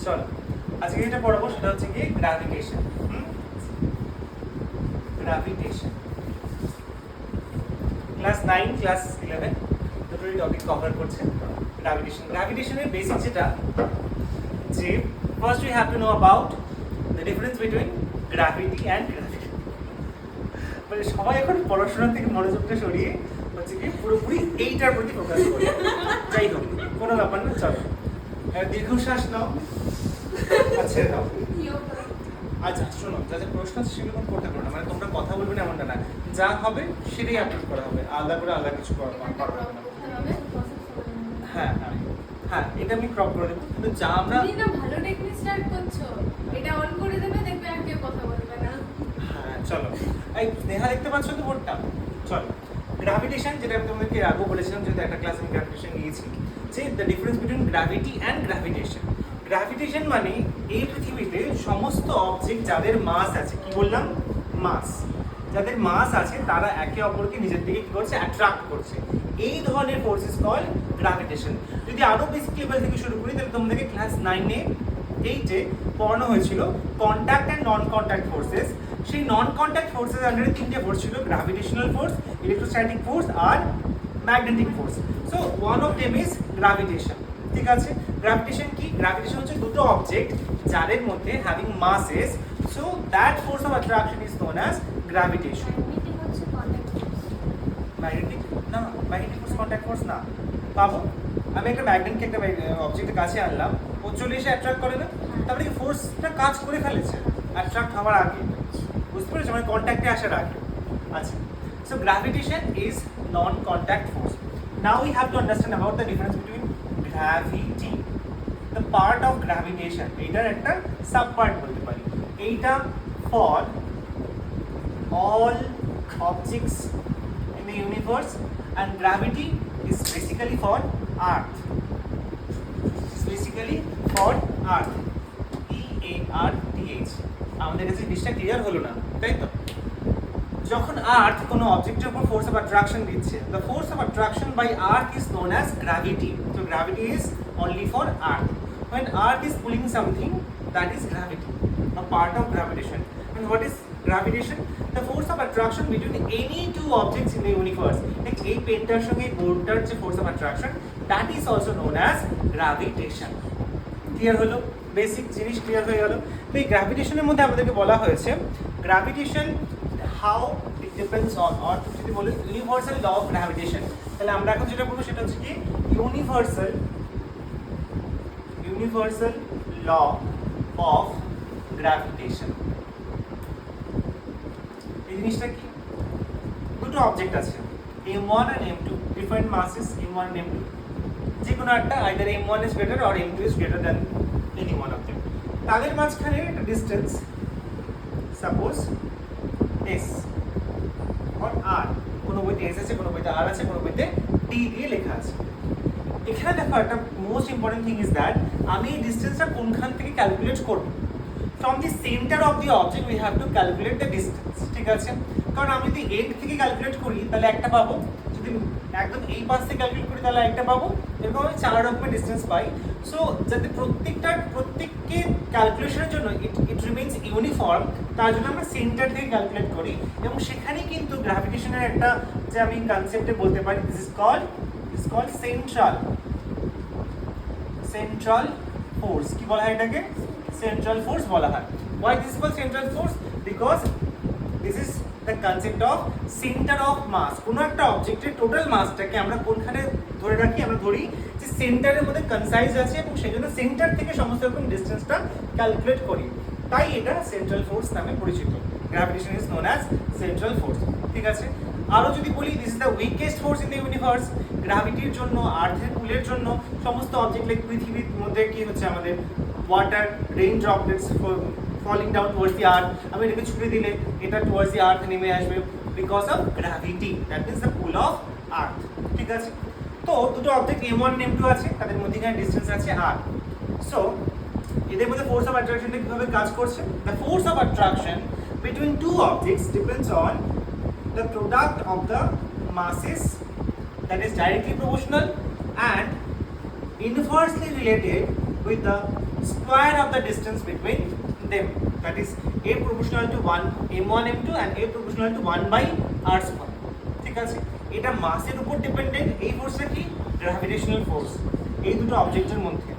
চলো আজকে যেটা পড়াবো সেটা হচ্ছে কি গ্র্যাভিটেশন। গ্র্যাভিটেশন ক্লাস 9 ক্লাস 11 দুটোই টপিক কভার করছে গ্র্যাভিটেশন। গ্র্যাভিটেশনের বেসিক যেটা যে first we have to know about the difference between gravity and gravity. মানে সবাই এখন পড়াশোনা থেকে মনোযোগটা সরিয়ে হচ্ছে কি পুরোপুরি এইটার প্রতি ফোকাস করে। যাই হোক কোনো ব্যাপার না, চলো দীর্ঘশ্বাস নাও, আচ্ছা দাও। আচ্ছা শোনো, যা যা প্রশ্ন আছে সেগুলো করতে পারো না, মানে তোমরা কথা বলবে না এমনটা না, যা হবে সেটাই আপলোড করা হবে, আলাদা করে আলাদা কিছু করা হবে না। হ্যাঁ হ্যাঁ হ্যাঁ, এটা আমি ক্রপ করে দেবো, কিন্তু যা আমরা ভালো টেকনিক স্টার্ট করছো, এটা অন করে দেবে, দেখবে আর কেউ কথা বলবে না। হ্যাঁ চলো, এই স্নেহা দেখতে পাচ্ছ তো বোর্ডটা? চলো গ্র্যাভিটেশন, যেটা আমি তোমাদেরকে আগে বলেছিলাম, যেহেতু একটা ক্লাস আমি গ্র্যাভিটেশন নিয়েছি, যে the difference between gravity and gravitation. Gravitation মানে এই পৃথিবীতে সমস্ত অবজেক্ট যাদের মাস আছে, কি বললাম? মাস। যাদের মাস আছে তারা একে অপরকে নিজের দিকে কি করছে? অ্যাট্রাক্ট করছে। এই ধরনের ফোর্স ইজ কল্ড গ্র্যাভিটেশন। যদি আরো বেসিক লেভেল থেকে শুরু করি তাহলে তোমাদেরকে ক্লাস 9-এ 8-এ পড়ানো হয়েছিল contact and non contact forces. সেই নন কন্ট্যাক্ট ফোর্সেস আন্ডারে তিনটে ফোর্স ছিল, গ্র্যাভিটেশনাল ফোর্স, ইলেকট্রোস্ট্যাটিক ফোর্স আর magnetic force. So one of them is gravitation. ঠিক আছে, গ্র্যাভিটেশন কি? গ্র্যাভিটেশন হচ্ছে দুটো অবজেক্ট যাদের মধ্যে having masses, so that force of attraction is known as gravitation. Magnetic না, ম্যাগনেটিক ফোর্স কন্ট্যাক্ট ফোর্স না। পাবো আমি একটা ম্যাগনেটকে একটা অবজেক্টের কাছে আনলাম, ও চলে এসে অ্যাট্রাক্ট করে না, তারপরে কি ফোর্সটা কাজ করে ফেলেছে অ্যাট্রাক্ট হওয়ার আগে, বুঝতে পেরেছো? মানে কন্ট্যাক্টে আসার আগে। আচ্ছা, so gravitation is non contact force. Now we have to understand about the difference between gravity, the part of gravitation. এইটার একটা সাব পার্ট বলতে পারি। এইটা for all objects in the universe, and gravity is basically for earth. It's basically for earth. EARTH. আমাদের কাছে জিনিসটা clear হলো না, তাই তো? যখন আর্থ কোনো অবজেক্টের উপর ফোর্স অফ অ্যাট্রাকশন দিচ্ছে, the force of attraction by earth is known as gravity. So gravity is only for earth. When earth is pulling something, that is gravity, a part of gravitation. And what is gravitation? The force of attraction between any two objects in the universe. Like এই পেনটার সঙ্গে বোর্ডটার যে force of attraction, that is also known as gravitation. Clear হলো? Basic জিনিস clear হয়ে গেল। তো এই গ্র্যাভিটেশনের মধ্যে আমাদেরকে বলা হয়েছে gravitation how it depends on, or যদি বলি ইউনিভার্সাল ল অফ গ্র্যাভিটেশন, তাহলে আমরা এখন যেটা বলবো সেটা হচ্ছে কি ইউনিভার্সাল ল অফ গ্র্যাভিটেশন। এই জিনিসটা কি? দুটো অবজেক্ট আছে, m1 and m2, different masses m1 and m2, যে কোনো একটা either m1 is greater or m2 is greater than any one of them. তাদের মাঝখানে একটা distance, suppose s or r, কোনো বইতে s আছে, কোনো বইতে r আছে, কোনো বইতে t দিয়ে লেখা আছে। এখানে দেখো একটা most important thing is that আমি এই ডিসটেন্সটা কোনখান থেকে ক্যালকুলেট করব। From the centre of the object we have to calculate the distance. ঠিক আছে, কারণ আমি যদি এন্ড থেকে ক্যালকুলেট করি তাহলে একটা পাবো, যদি একদম এই পাশ থেকে ক্যালকুলেট করি তাহলে একটা পাবো, এরকম আমি 4 রকমের ডিসটেন্স পাই। সো যাতে প্রত্যেককে ক্যালকুলেশনের জন্য ইট রিমেইনস ইউনিফর্ম, তার জন্য আমরা সেন্টার থেকে ক্যালকুলেট করি, এবং সেখানে কিন্তু গ্র্যাভিটেশনের একটা যে আমি কনসেপ্টে বলতে পারি, this is called central force. কি বলা হয় এটাকে? সেন্ট্রাল ফোর্স বলা হয়। Why this is called central force? Because this is the concept of center of mass. কোনো একটা অবজেক্টের টোটাল মাসটাকে আমরা কোনখানে ধরে রাখি? আমরা ধরি যে সেন্টারের মধ্যে কনসাইজ আছে, এবং সেই জন্য সেন্টার থেকে সমস্ত রকম ডিসটেন্সটা ক্যালকুলেট করি, তাই এটা সেন্ট্রাল ফোর্স নামে পরিচিত। Gravitation is known as central force. ঠিক আছে, আরও যদি বলি this is the weakest force in the universe. গ্র্যাভিটির জন্য, আর্থের পুলের জন্য সমস্ত অবজেক্ট লাইক পৃথিবীর মধ্যে কি হচ্ছে আমাদের water rain droplets falling down towards the earth, আমি এটাকে ছুড়ে দিলে এটা towards the earth নেমে আসবে because of gravity, that is the pull of earth. ঠিক আছে, তো দুটো অবজেক্ট m1 and m2 আছে, তাদের মধ্যে ডিসটেন্স আছে r। সো এদের মধ্যে ফোর্স অফ অ্যাট্রাকশনটা কিভাবে কাজ করছে? the force of attraction between two objects depends on the product of the masses, that is directly proportional and inversely related with the square of the distance between them, that is a proportional to 1 m1 m2 and a proportional to 1 by r square. ঠিক আছে, এটা মাসের উপর dependent. এই ফোর্সটা কি? Gravitational force. এই দুটো অবজেক্টের মধ্যে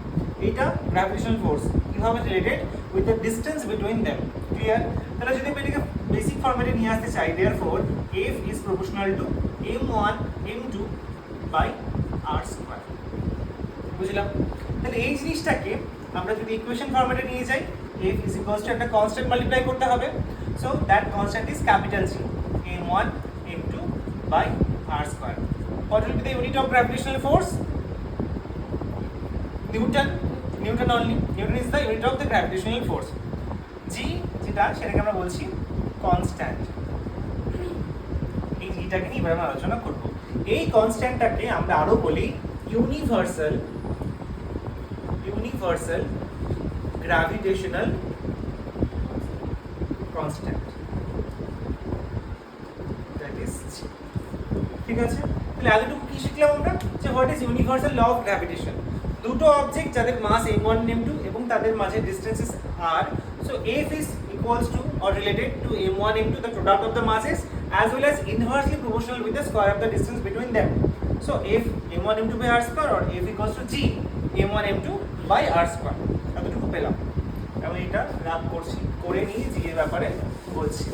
এইটা গ্র্যাভিটেশনাল ফোর্স কিভাবে related with the distance between them. Clear? তাহলে যদি আমি এটাকে বেসিক ফরম্যাটে নিয়ে আসতে চাই, therefore F is proportional to m1 m2 by r square। বুঝলাম? তাহলে এই জিনিসটাকে আমরা যদি ইকুয়েশন ফরম্যাটে নিয়ে যাই, F is equals to একটা কনস্ট্যান্ট মাল্টিপ্লাই করতে হবে। So that constant is capital G, m1 m2 by r square. What will be the unit of gravitational force? Newton only. Newton is the unit of the gravitational force. G যেটা সেটাকে আমরা বলছি constant. এই জিটাকে নিয়ে এবার আমরা আলোচনা করব। এই কনস্ট্যান্টটাকে আমরা আরো বলি universal gravitational constant, that is G। ঠিক আছে, তাহলে এতটুকু কি শিখলাম আমরা, যে what is universal law of gravitation. দুটো অবজেক্ট যাদের মাস m1 m2 এবং তাদের মাঝে distances r, so F is equals to or related to m1 m2, the product of the masses, as well as inversely proportional with the square of the distance between them. So F m1 m2 by r square or F equals to G m1 m2 by r square। এতটুকু পেলাম এবং এটা রাখ করছি, করে নিয়ে G এর ব্যাপারে বলছি।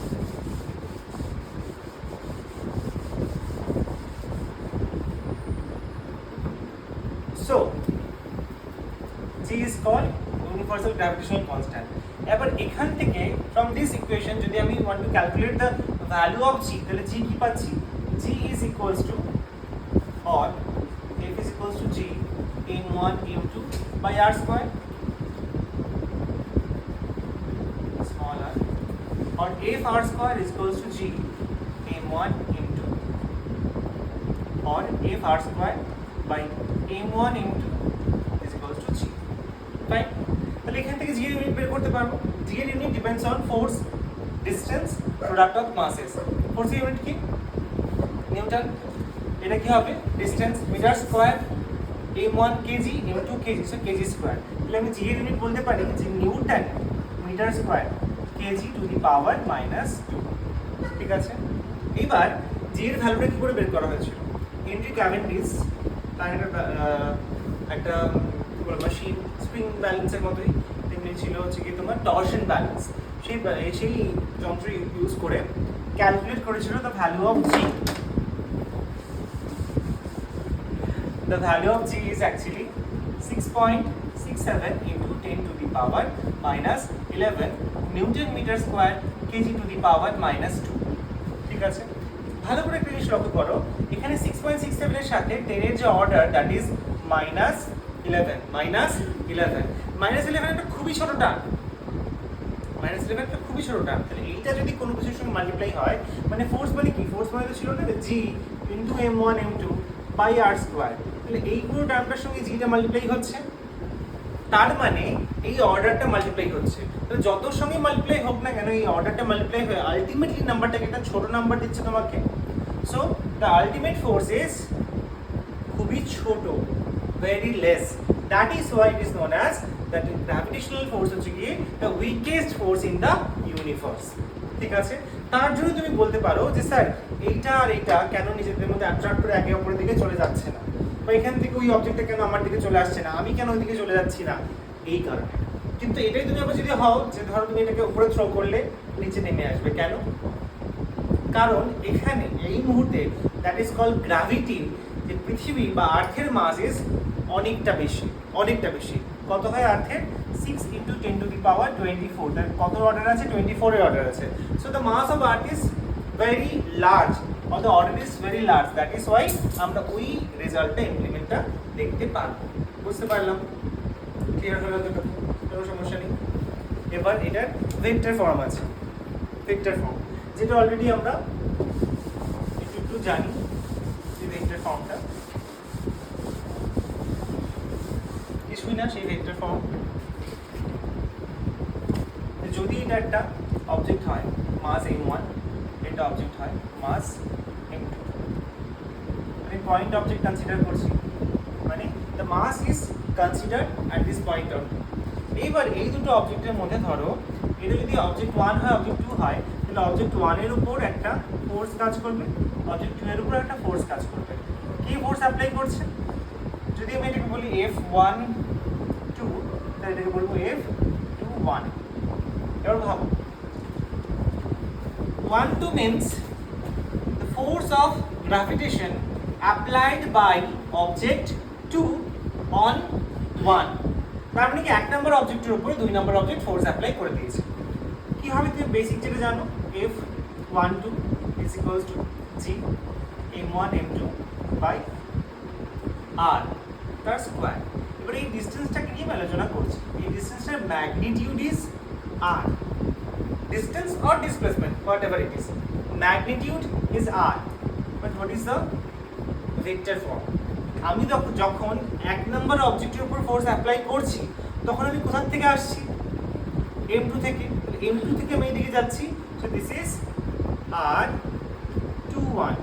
So G is called universal gravitational constant. এবার এখান থেকে from this equation যদি আমি want to calculate the value of G, তাহলে G কি পাচ্ছি? G is equals to or F is equals to G m1 m2 by r square, small r, or F r square is equals to G m1 m2 or F r square by m1 m2 is equals to G. Fine? তাহলে এখান থেকে G এর unit বের করতে পারবো। G এর unit depends on force, distance, product of masses. Force এর unit কি? নিউটন। এটা কি হবে? Distance, metre square, m1 kg m2 kg, so KG square. তাহলে আমি G এর ইউনিট বলতে পারি যে newton metre square KG to the power -2। ঠিক আছে, এবার G এর ভ্যালুটা কি করে বের করা হয়েছিল? হেনরি ক্যাভেন্ডিশ তার একটা মেশিন, স্প্রিং ব্যালেন্সের মতোই তেমনি ছিল হচ্ছে কি তোমার টর্শন ব্যালেন্স। সেই যন্ত্র ইউজ করে ক্যালকুলেট করেছিল the value of G। The value of G is actually 6.67 into 10 to the power -11 Newton meter square kg to the power -2। ঠিক আছে, ভালো করে একটা জিনিস লক্ষ্য করো, এখানে 6.67 এর সাথে 10 এর যে অর্ডার দ্যাট ইজ -11 একটা খুবই ছোট টার্ম, -11 একটা খুবই ছোট টার্ম। তাহলে এইটা যদি কোনো কিছুর সঙ্গে মাল্টিপ্লাই হয়, মানে ফোর্স মানে কি? ফোর্স মানে তো ছিল না G into m1 m2 by r square. তাহলে এই পুরো টার্মটার সঙ্গে Gটা মাল্টিপ্লাই হচ্ছে, তার মানে এই অর্ডারটা মাল্টিপ্লাই হচ্ছে। তাহলে যত সঙ্গে মাল্টিপ্লাই হোক না কেন, এই অর্ডারটা মাল্টিপ্লাই হয়ে আলটিমেটলি নাম্বারটাকে একটা ছোট নাম্বার দিচ্ছে তোমাকে। So the ultimate force is খুবই ছোট, very less. That is why it is known as that gravitational force হচ্ছে কি the weakest force in the universe। ঠিক আছে, তার জন্য তুমি বলতে পারো যে স্যার এইটা আর এইটা কেন নিজেদের মধ্যে অ্যাট্রাক্ট করে একে অপরের দিকে চলে যাচ্ছে না, বা এখান থেকে ওই অবজেক্টটা কেন আমার দিকে চলে আসছে না, আমি কেন ওই দিকে চলে যাচ্ছি না, এই কারণে। কিন্তু এটাই তুমি আবার যদি হও যে ধরো তুমি এটাকে উপরে থ্রো করলে নিচে নেমে আসবে, কেন? কারণ এখানে এই মুহূর্তে দ্যাট ইজ কল্ড গ্র্যাভিটি, যে পৃথিবী বা আর্থের মাস ইজ অনেকটা বেশি। কত হয় আর্থের? 6 into 10 to the power 24। তার কত অর্ডার আছে? 24 এর অর্ডার আছে। So the mass of earth is very large or the order is very large, that is why আমরা ওই রেজাল্টটা ইমপ্লিমেন্টটা দেখতে পারবো। বুঝতে পারলাম? ক্লিয়ার হলো তো? কোনো সমস্যা নেই। এবার এটার ভেক্টর ফর্ম আছে, ভেক্টর ফর্ম যেটা অলরেডি আমরা একটু জানি, যে ভেক্টর ফর্মটা কিছুই না, সেই ভেক্টর ফর্ম যদি এটা একটা অবজেক্ট হয় মাস m1, এটা অবজেক্ট হয় মাস m2, আমি পয়েন্ট অবজেক্ট কনসিডার করছি, মানে the mass is considered at this point of, এইবার এই দুটো অবজেক্টের মধ্যে ধরো এটা যদি অবজেক্ট 1 হয় অবজেক্ট 2 হয়, তাহলে অবজেক্ট 1 এর উপর একটা ফোর্স কাজ করবে, অবজেক্ট 2 এর উপর একটা ফোর্স কাজ করবে। কি ফোর্স অ্যাপ্লাই করছে? যদি আমি এটাকে বলি F1 2, তাহলে এটাকে বলবো F2 1। এবার ভাবো 1 2 means the force of gravitation applied by object 2 on 1। তার মানে কি এক নম্বর অবজেক্টের উপরে দুই নম্বর অবজেক্ট ফোর্স অ্যাপ্লাই করে দিয়েছে। কি হবে তুমি বেসিক যেটা জানো, F12 is equals to G m1 m2 by r তার স্কয়ার। এবার এই ডিসটেন্সটাকে নিয়ে আলোচনা করছি। এই ডিসটেন্সটার magnitude is r, distance or displacement whatever it is, magnitude is r, but what is the vector form? আমি যখন এক নম্বর অবজেক্টের উপর ফোর্স অ্যাপ্লাই করছি তখন আমি কোথা থেকে আসছি? m2 থেকে। m2 থেকে আমি এদিকে যাচ্ছি, so this is r21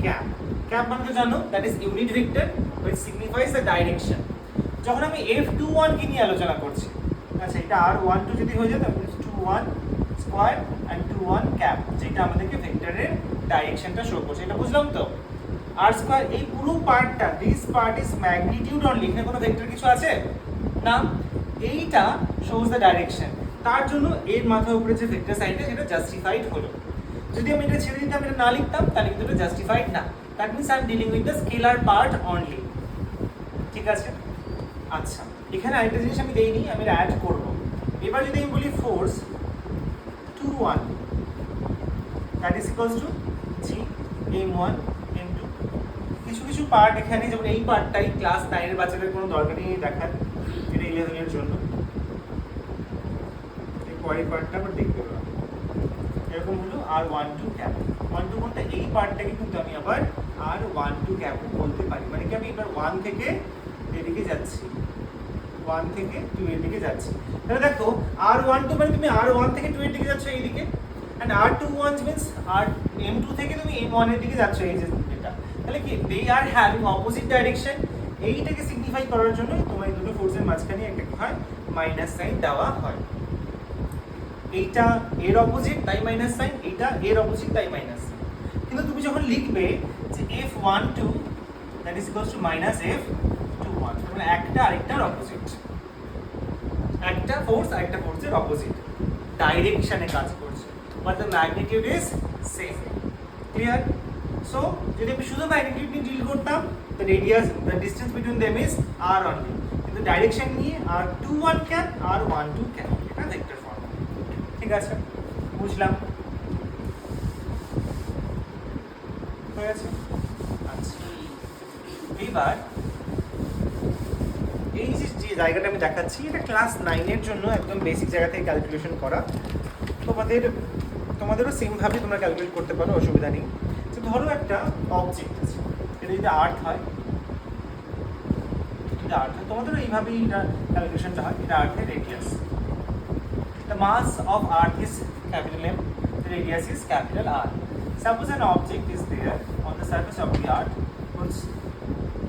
cap. Cap মানে তো জানো, that is unit vector which signifies the direction। যখন আমি f21 কে নিয়ে আলোচনা করছি, আচ্ছা এটা r12 যদি হয়ে যায় তাহলে 21 স্কয়ার এন্ড 21 ক্যাপ, যেটা আমাদেরকে ভেক্টরের ডাইরেকশনটা শো করছে। এটা বুঝলাম তো? আর স্কয়ার এই পুরো পার্টটা, this part is magnitude only, এখানে কোনো ভেক্টর কিছু আছে না, এইটা শোজ দ্য ডাইরেকশন। তার জন্য এর মাথার উপরে যে ভেক্টর সাইনটা সেটা জাস্টিফাইড হলো। যদি আমি এটা ছেড়ে দিতাম, এটা না লিখতাম, তাহলে কিন্তু এটা জাস্টিফাইড না। That means I am dealing with the scalar part only. ঠিক আছে? আচ্ছা, এখানে আরেকটা জিনিস আমি দেইনি, আমি এটা অ্যাড করব। এবার যদি আমি বলি force 21 that is equals to G m1 m2। কিছু কিছু পার্ট এখানে, যেমন এই পার্টটাই ক্লাস 9 এর বাচ্চাদের কোনো দরকার নেই দেখার, এটা 11 এর জন্য। এই পরের পার্টটা আবার দেখতে পাবো। এরকম হলো r12 ক্যাপ। 12 কোনটা? এই পার্টটাকে কিন্তু আমি আবার r12 ক্যাপ বলতে পারি। মানে কি আমি এবার 1 থেকে এদিকে যাচ্ছি, 1 থেকে 2 এর দিকে যাচ্ছি। তাহলে দেখো r12 মানে তুমি r1 থেকে 2 এর দিকে যাচ্ছ এইদিকে, and r21 means m2 থেকে তুমি m1 এর দিকে যাচ্ছ, এই যে এটা। তাহলে কি they are having opposite direction। এইটাকে সিগনিফাই করার জন্য তোমার এই দুটো ফোর্সের মাঝখানে একটা কি হয়, মাইনাস সাইন দেওয়া হয়। এইটা এর অপোজিট তাই মাইনাস সাইন, এইটা এর অপোজিট তাই মাইনাস সাইন। কিন্তু তুমি যখন লিখবে যে f12 that is equals to minus f21, মানে একটা আরেকটার অপোজিট, একটা ফোর্স আরেকটা ফোর্সের অপোজিট ডাইরেকশনে কাজ করছে, but the magnitude is same. Clear? So যদি আমি শুধু ম্যাগনিটিউড নিয়ে ডিল করতাম, the radius, the distance between them is r only, কিন্তু ডাইরেকশন নিয়ে r21 ক্যাপ r12 ক্যাপ, এটা ভেক্টর ফর্ম। ঠিক আছে, বুঝলাম? হয়ে গেছে? আচ্ছা, এইবার এই যে জায়গাটা আমি দেখাচ্ছি, এটা ক্লাস 9 এর জন্য একদম বেসিক জায়গা থেকে ক্যালকুলেশন করা। তোমাদেরও সেমভাবে তোমরা ক্যালকুলেট করতে পারো, অসুবিধা নেই। তো ধরো একটা অবজেক্ট আছে, এটা যদি আর্থ হয়, তোমাদেরও এইভাবেই এটা ক্যালকুলেশনটা হয়। এটা আর্থের radius, the mass of earth is capital M, the radius is capital R. Suppose an object is there on the surface of the earth whose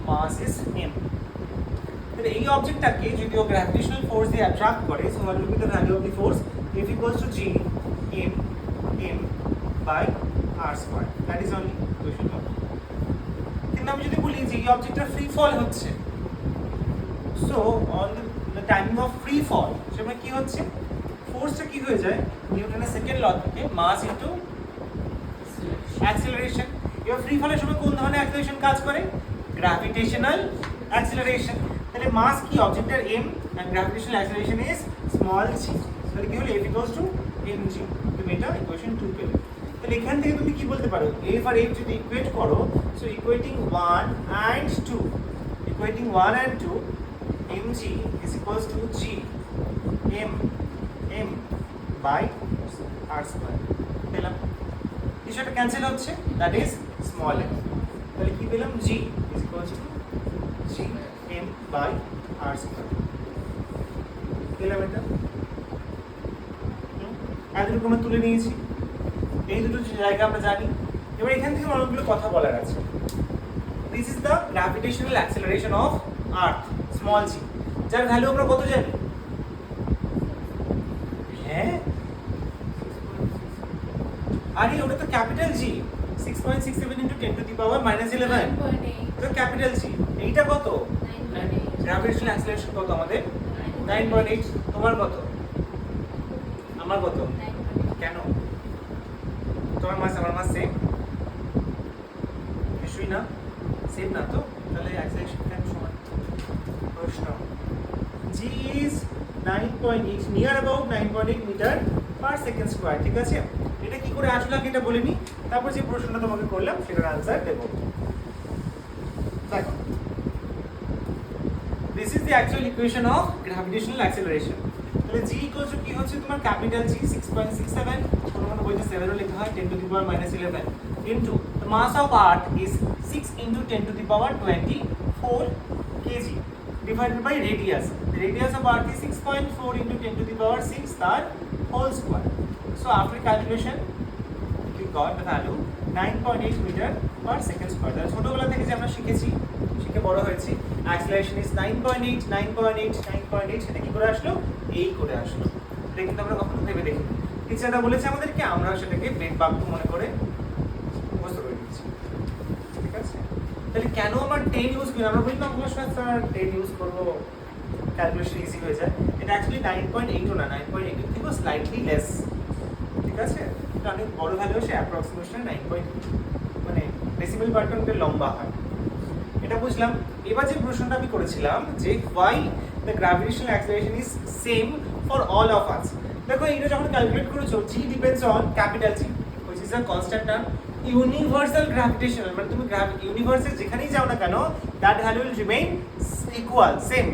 mass is M. তাহলে এই অবজেক্টটাকে যদি ও গ্র্যাভিটেশনাল ফোর্স দিয়ে অ্যাট্রাক্ট করে, so what will be the value of the force? F equals to G m by r square. That is only equation 1. কিন্তু আমি যদি বলি যে এই অবজেক্টটা ফ্রি ফল হচ্ছে, so on the timing of free fall সেটা কি হচ্ছে, ফোর্সটা কি হয়ে যায়, নিউটনের সেকেন্ড ল থেকে মাস ইনটু অ্যাক্সিলারেশন। এবার ফ্রি ফলের সময় কোন ধরনের অ্যাক্সিলারেশন কাজ করে? Gravitational acceleration. তাহলে মাস কি অবজেক্টের m and gravitational acceleration is small g। তাহলে কি হলো, F equals to mg। তুমি এটা ইকুয়েশন 2 পেলে। তাহলে এখান থেকে তুমি কি বলতে পারো, F আর m যদি ইকুয়েট করো, so equating 1 and 2, equating 1 and 2, mg is equals to g m by r square। পেলাম? কিছুটা ক্যান্সেল হচ্ছে, দ্যাট ইজ স্মল m। তাহলে কি পেলাম, g is equals to g m by r square। পেলাম এটা? এতটুকু আমরা তুলে নিয়েছি, এই দুটো জায়গা আমরা জানি। এবার এখান থেকে অনেকগুলো কথা বলার আছে। This is the gravitational acceleration of earth, small g, যার ভ্যালু আমরা কত জানি? হ্যাঁ আরে ওটা তো capital G 6.67 into 10 to the power minus 11 তো ক্যাপিটাল জি এইটা কত গ্র্যাভিটেশনাল অ্যাক্সিলারেশন কত আমাদের 9.8 তোমার কত আমার কত কেন তোমার মাস আমার মাস সেম নিশ্চয়ই না সেম না তো তাহলে অ্যাক্সিলারেশন কেন সমান প্রশ্ন g is 9.8 near about 9.8 metre per second square ঠিক আছে এটা কি করে আসলে আগে এটা বলিনি তারপর যে প্রশ্নটা তোমাকে করলাম সেটার আনসার দেব দেখো this is the actual equation of gravitational acceleration তাহলে g equals to কি হচ্ছে তোমার ক্যাপিটাল G 6.67 কোনো কোনো বইতে 7 ও লেখা হয় 10 to the power minus 11 into the mass of earth is 6 into 10 to the power 24 kg divided by radius the radius of earth is 6.4 into 10 to the power 6 তার whole square so after calculation we got the value 9.8 meter per second square তাহলে ছোটবেলা থেকে যে আমরা শিখেছি শিখে বড় হয়েছি acceleration is 9.8 সেটা কি করে আসলো এই করে আসলো এটা কিন্তু আমরা কখনো ভেবে দেখিনি টিচাররা বলেছে আমাদেরকে আমরা সেটাকে বেদ বাক্য মনে করে মুখস্থ করে দিচ্ছি ঠিক আছে তাহলে কেন আমরা 10 ইউজ করি আমরা বলি না আমরা স্যার 10 ইউজ করব ক্যালকুলেশন ইজি হয়ে যায় এটা অ্যাকচুয়ালি 9.8 না 9.8 থেকে স্লাইটলি লেস ঠিক আছে এটা অনেক বড় ভ্যালু সে অ্যাপ্রক্সিমেশন 9. মানে ডেসিমেল পার্টটা লম্বা হয় এটা বুঝলাম এবার যে প্রশ্নটা আমি করেছিলাম যে why the gravitational acceleration is same for all of us দেখো এটা যখন ক্যালকুলেট করেছো g depends on capital G which is a constant term universal gravitational মানে তুমি ইউনিভার্সে যেখানেই যাও না কেন that value will remain equal same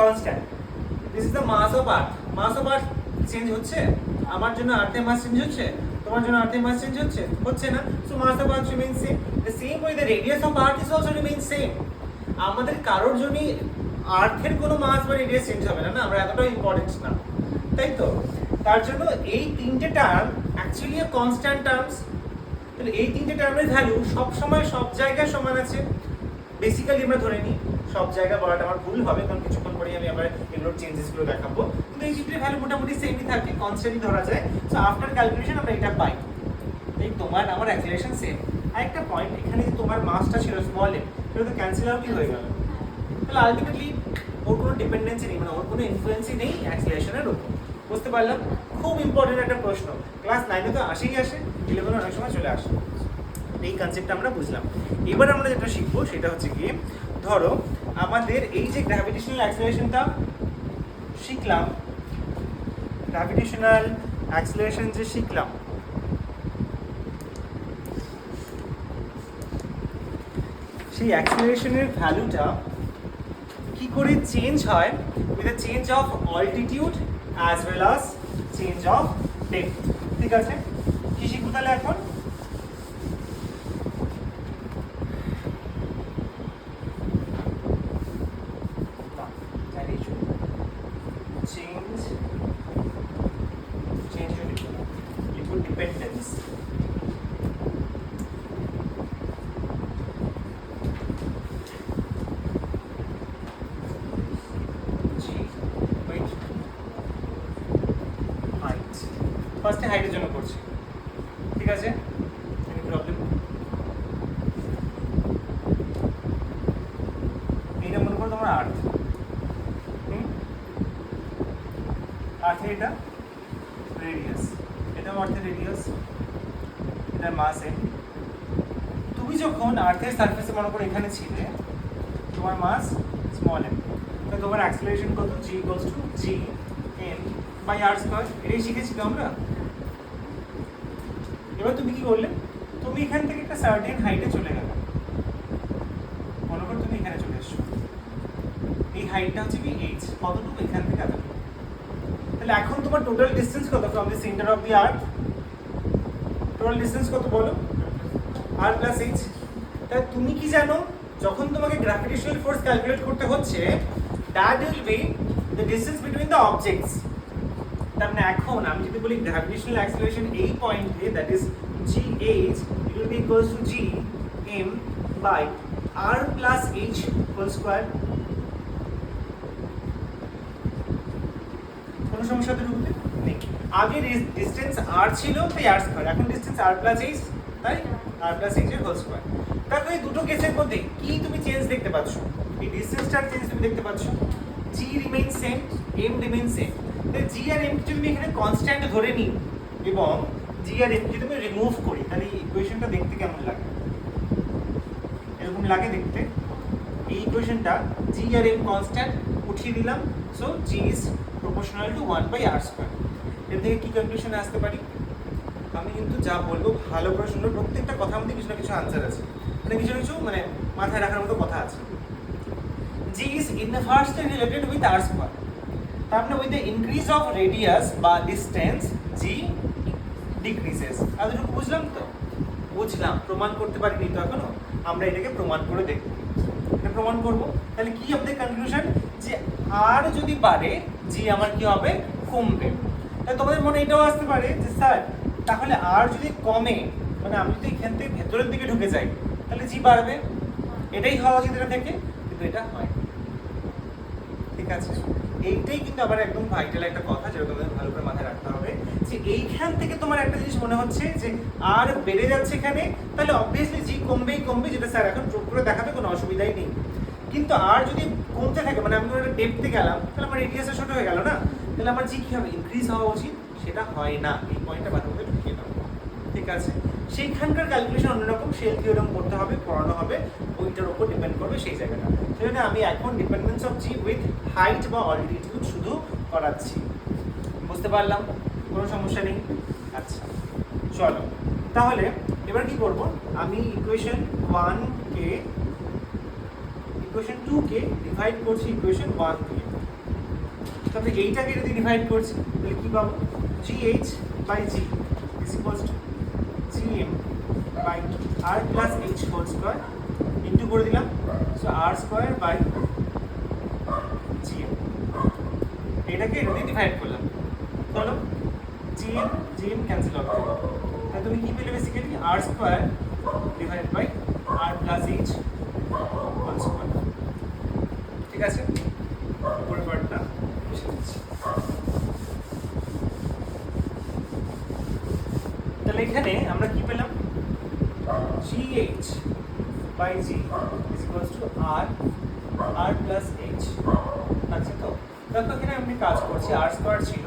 constant this is the mass of earth change হচ্ছে আমার জন্য আর্থের মাস চেঞ্জ হচ্ছে তোমার জন্য আর্থের মাস চেঞ্জ হচ্ছে না so mass of earth remains same the same way the radius of earth is also remains same আমাদের কারোর জন্য আর্থের কোনো মাস বা রেডিয়াস চেঞ্জ হবে না আমরা এতটাও ইম্পর্টেন্ট না তাই তো তার জন্য এই তিনটে টার্ম অ্যাকচুয়ালি কনস্ট্যান্ট টার্মস তাহলে এই তিনটে টার্মের ভ্যালু সব সময় সব জায়গায় সমান আছে বেসিক্যালি আমরা ধরে নিই সব জায়গা বলাটা আমার ভুল হবে কারণ কিছুক্ষণ পরেই আমি আবার এগুলোর চেঞ্জেসগুলো দেখাবো কিন্তু এই তিনটে ভ্যালু মোটামুটি সেমই থাকে কনস্ট্যান্টই ধরা যায় সো আফটার ক্যালকুলেশন আমরা এটা পাই এই তোমার আমার অ্যাক্সিলারেশন সেম আরেকটা পয়েন্ট এখানে যে তোমার মাসটা ছিল স্মল এম সেটা তো ক্যান্সেল আউটই হয়ে গেল তাহলে আলটিমেটলি ওর কোনো ডিপেন্ডেন্সি নেই মানে ওর কোনো ইনফ্লুয়েন্সই নেই অ্যাক্সিলারেশনের উপর বুঝতে পারলাম খুব ইম্পর্টেন্ট একটা প্রশ্ন ক্লাস 9 তো আসেই আসে 11 অনেক সময় চলে আসে এই কনসেপ্টটা আমরা বুঝলাম এবার আমরা যেটা শিখবো সেটা হচ্ছে কি ধরো আমাদের এই যে গ্র্যাভিটেশনাল অ্যাক্সিলারেশনটা শিখলাম গ্র্যাভিটেশনাল অ্যাক্সিলারেশন যে শিখলাম সেই অ্যাক্সিলারেশনের ভ্যালুটা কি করে চেঞ্জ হয় with a change of altitude as well as change of depth ঠিক আছে কি শিখবো তাহলে এখন dependence ফার্স্টে হাইটের জন্য করছি ঠিক আছে এনি প্রবলেম এইটা মনে করো তোমার আর্থ আর্থে এটা রেডিয়াস এটা আর্থের রেডিয়াস এটার মাস এম তুমি যখন আর্থের সারফেসে মনে করো এখানে ছিলে তোমার মাস স্মল এম তো তোমার অ্যাক্সিলারেশন কত g equals to g m by r square এটাই শিখেছি তো আমরা এবার তুমি কি করলে তুমি এখান থেকে একটা সার্টেন হাইটে চলে গেলে মনে করো তুমি এখানে চলে এসছো এই হাইটটা হচ্ছে কি h কতটুকু এখান থেকে এতটুকু তাহলে এখন তোমার টোটাল ডিসটেন্স কত from the centre of the earth total distance কত বলো r প্লাস h তাহলে তুমি কি জানো যখন তোমাকে গ্র্যাভিটেশনাল ফোর্স ক্যালকুলেট করতে হচ্ছে that will be the distance between the objects তার মানে এখন আমি যদি বলি গ্র্যাভিটেশনাল অ্যাক্সিলারেশন এই পয়েন্টে that is gh it will be equals to g m by r plus h whole square কোনো সমস্যা তো ঢুকতে নেই, আগে ডিস্টেন্স r ছিল তাই r স্কয়ার, এখন ডিস্টেন্স r প্লাস h তাই r প্লাস h এর হোল স্কয়ার। তারপরে এই দুটো কেসের মধ্যে কি তুমি চেঞ্জ দেখতে পাচ্ছ? এই ডিস্টেন্সটার চেঞ্জ তুমি দেখতে পাচ্ছ। g remain same, m remain same. তাহলে g আর m যদি আমি এখানে কনস্ট্যান্ট ধরে নিই এবং g আর m যদি আমি রিমুভ করি, তাহলে এই ইকুয়েশনটা দেখতে কেমন লাগে? এরকম লাগে দেখতে। এই ইকুয়েশনটা g আর m কনস্ট্যান্ট উঠিয়ে দিলাম, so g is proportional to 1/r²। এর থেকে কি কনক্লুশনে আসতে পারি? আমি কিন্তু যা বলবো ভালো করে শুনবো, প্রত্যেকটা কথার মধ্যে কিছু না কিছু আনসার আছে, মানে কিছু কিছু মানে মাথায় রাখার মতো কথা আছে। g is inversely related with r²। তার মানে with the increase of radius বা distance g decreases। এতটুকু বুঝলাম তো? বুঝলাম, প্রমাণ করতে পারিনি তো এখনো, আমরা এটাকে প্রমাণ করে দেখব। এটা প্রমাণ করব, তাহলে কি হবে কনক্লুশন? যে r যদি বাড়ে g আমার কি হবে? কমবে। তাহলে তোমাদের মনে এটাও আসতে পারে যে স্যার তাহলে r যদি কমে, মানে আমি যদি এখান থেকে ভেতরের দিকে ঢুকে যাই তাহলে g বাড়বে, এটাই হওয়া উচিত এটা থেকে, কিন্তু এটা হয়। ঠিক আছে, এইটাই কিন্তু আবার একদম ভাইটাল একটা কথা যেটা তোমাদের ভালো করে মাথায় রাখতে হবে, যে এইখান থেকে তোমার একটা জিনিস মনে হচ্ছে যে আর বেড়ে যাচ্ছে এখানে, তাহলে অবভিয়াসলি জি কমবেই কমবে, যেটা স্যার এখন প্রুভ করে দেখাবে, কোনো অসুবিধাই নেই। কিন্তু আর যদি কমতে থাকে, মানে আমি একটা ডেপথে গেলাম, তাহলে আমার রেডিয়াসটা ছোট হয়ে গেল না, তাহলে আমার জি কি হবে? ইনক্রিজ হওয়া উচিত, সেটা হয় না। এই পয়েন্টটা মাথার মধ্যে ঢুকিয়ে দাও। ঠিক আছে, সেইখানকার ক্যালকুলেশন অন্যরকম, শেল থিওরেম করতে হবে, পড়ানো হবে, ওইটার উপর ডিপেন্ড করবে সেই জায়গাটা। সেজন্য আমি এখন dependence of G with height বা অল্টিটিউড শুধু করাচ্ছি। বুঝতে পারলাম? কোনো সমস্যা নেই? আচ্ছা চলো, তাহলে এবার কি করব? আমি ইকুয়েশন 2 কে ডিভাইড করছি ইকুয়েশন 1 দিয়ে। তবে এইটাকে যদি ডিভাইড করছি তাহলে কি পাবো? gh by g is equals to gm by r plus h whole square into করে দিলাম, so r square by gm। এটাকে এটা দিয়ে ডিভাইড করলাম, চলো gm ক্যান্সেল হবে, তাহলে তুমি কি পেলে? Basically r square divide by r plus h whole square. ঠিক আছে, উপরের পার্টটা মুছে দিচ্ছি। তাহলে এখানে আমরা কি পেলাম? gh by g is equals to r plus h। আচ্ছা, তো দেখো এখানে আমি কাজ করছি, r স্কয়ার ছিল,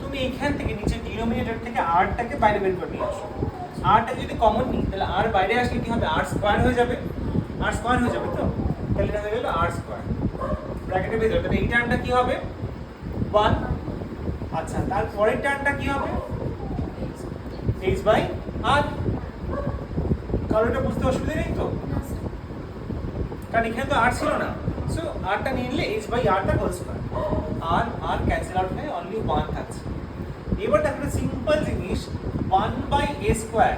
তুমি এখান থেকে নিচে ডিনোমিনেটর থেকে r টাকে বাইরে বের করে নিয়ে আসো। r টা যদি কমন নিই তাহলে r বাইরে আসলে কি হবে? r স্কয়ার হয়ে যাবে, r স্কয়ার হয়ে যাবে। তো তাহলে এটা হয়ে গেল r স্কয়ার, ব্র্যাকেটে বের হবে। তাহলে এই টার্মটা কি হবে? 1। আচ্ছা, তার পরের টার্মটা কি হবে? h by r। কারণ এটা বুঝতে অসুবিধা নেই তো, কারণ এখানে তো r ছিল না, সো r টা নিয়ে নিলে h বাই r টা whole square, r cancel out হয়ে অনলি 1 থাকছে। এবার দেখো সিম্পল জিনিস, 1 বাই a স্কয়ার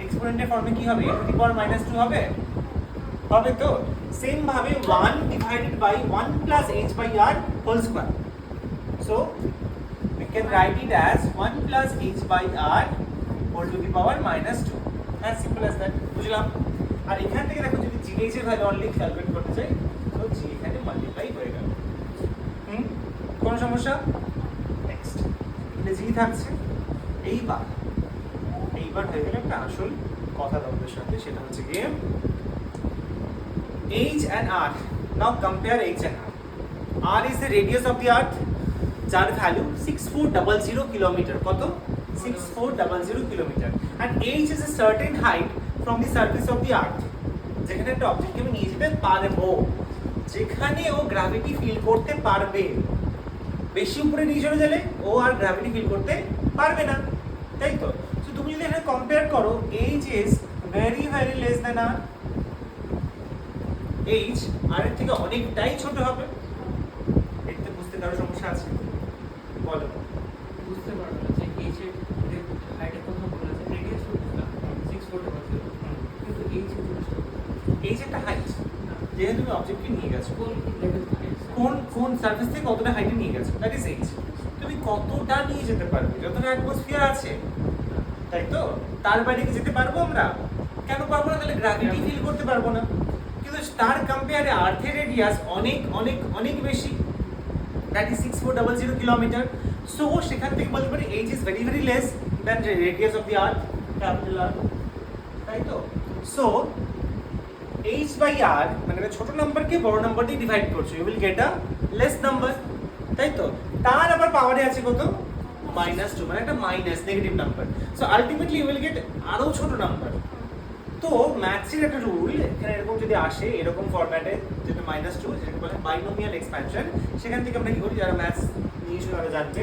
এক্সপোনেন্টের ফর্মে কি হবে? a টু দি পাওয়ার -2 হবে, হবে তো। সেম ভাবে 1 divided by 1 plus h by r whole square, so we can write it as 1 plus h by r whole to the power -2, as simple as that। বুঝলাম? আর এখান থেকে দেখো যদি gh এর ভ্যালু অনলি ক্যালকুলেট করতে চাই, তো g এখানে মাল্টিপ্লাই হয়ে গেল। কোন সমস্যা? নেক্সট এটা g থাকছে। এইবার হয়ে গেল একটা আসল কথা তোমাদের সাথে, সেটা হচ্ছে গিয়ে h and r। now compare h and r is the radius of the earth, যার ভ্যালু 6400 কিলোমিটার। কত? 6400 kilometre. and h is a certain height from the surface of the earth, যেখানে একটা অবজেক্টকে আমি নিয়ে যেতে পারবো, যেখানে ও গ্র্যাভিটি ফিল করতে পারবে। বেশি উপরে নিয়ে চলে গেলে ও আর গ্র্যাভিটি ফিল করতে পারবে না, তাই তো? তো তুমি যদি এখানে কম্পেয়ার করো, h is very very less than r, h r এর থেকে অনেকটাই ছোট হবে। এতে বুঝতে কারো সমস্যা আছে? বলো। বুঝতে পারবে না যে h এর হাইটের কথা বলেছে, রেডিয়াস বুঝলাম 6400, কিন্তু h এর জিনিসটা h একটা হাইট, যেহেতু তুমি অবজেক্টকে নিয়ে গেছো, কোন লেভেল থেকে কোন সারফেস থেকে কতটা হাইটে নিয়ে গেছো, দ্যাট ইজ h। তুমি কতটা নিয়ে যেতে পারবে? যতটা অ্যাটমসফিয়ার আছে, তাই তো? তার বাইরে কি যেতে পারবো আমরা? কেন পারবো না? তাহলে গ্র্যাভিটি ফিল করতে পারবো না। কিন্তু তার কম্পেয়ারে আর্থের রেডিয়াস অনেক অনেক অনেক বেশি, দ্যাট ইজ 6400 কিলোমিটার। সো সেখান থেকে বলতে পারি H is very very less than radius of the earth, capital R, তাই তো? সো এইচ বাই আর মানে ছোট নাম্বারকে বড় নাম্বার দিয়ে ডিভাইড করছো, you will get a less number, তাই তো? তার আবার পাওয়ারে আছে কত? -2, মানে একটা minus negative number. So ultimately you will get আরো ছোট নাম্বার। তো ম্যাথসের একটা রুল এখানে এরকম যদি আসে এরকম ফরম্যাটে, যেটা -2 যেটাকে বলে বাইনোমিয়াল এক্সপ্যানশন, সেখান থেকে আমরা কি করি, যারা ম্যাথস নিয়েছো তারা জানবে,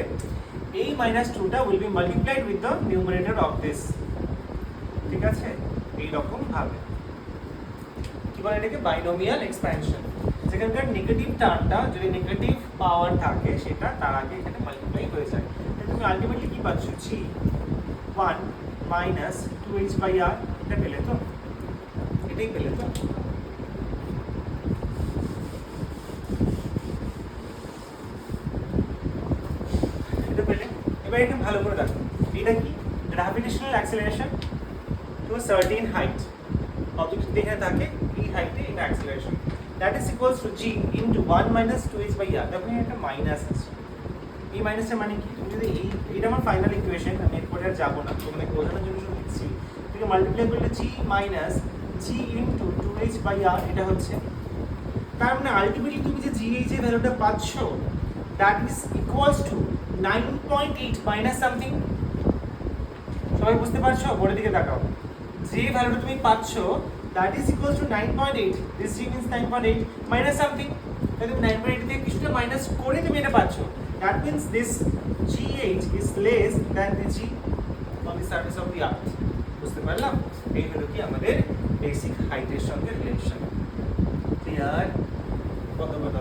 এই -2টা will be multiplied with the numerator of this, ঠিক আছে? এইরকম ভাবে কি বলে এটাকে, বাইনোমিয়াল এক্সপ্যানশন। যেখানকার নেগেটিভ টার্মটা যদি নেগেটিভ পাওয়ার থাকে সেটা তার আগে এখানে মাল্টিপ্লাই হয়ে যায়। তাহলে তুমি আলটিমেটলি কি পাচ্ছ, g1 -2h/r, এটা পেলে তো? এটাই পেলে তো? এটা পেলে? এবার এখানে ভালো করে দেখো, এটা কি gravitational acceleration to a certain height. Object যদি এখানে থাকে এই হাইটে এটা acceleration, that is equals to g into 1 2h/r। দেখো এখানে একটা মাইনাস আছে, এই মাইনাসটা মানে কি, তুমি যদি এইটা আমার ফাইনাল ইকুয়েশন, আমি এরপরে আর যাবো না, তোমাদের বোঝানোর জন্য শুধু লিখছি। তুমি মাল্টিপ্লাই করলে g minus g into 2h/r এটা হচ্ছে। তার মানে আলটিমেটলি তুমি যে gh এর ভ্যালুটা পাচ্ছ that is equals to 9.8 minus something. সবাই বুঝতে পারছো? বোর্ডের দিকে তাকাও, যে ভ্যালুটা তুমি পাচ্ছ that is equals to 9.8, this g means 9.8 minus something. তাহলে তুমি 9.8 থেকে কিছুটা মাইনাস করে তুমি এটা পাচ্ছ, that means this gh is less than the g on the surface of the earth। বুঝতে পারলাম? এই হলো কি আমাদের বেসিক হাইটের সঙ্গে রিলেশন। ক্লিয়ার? কত কথা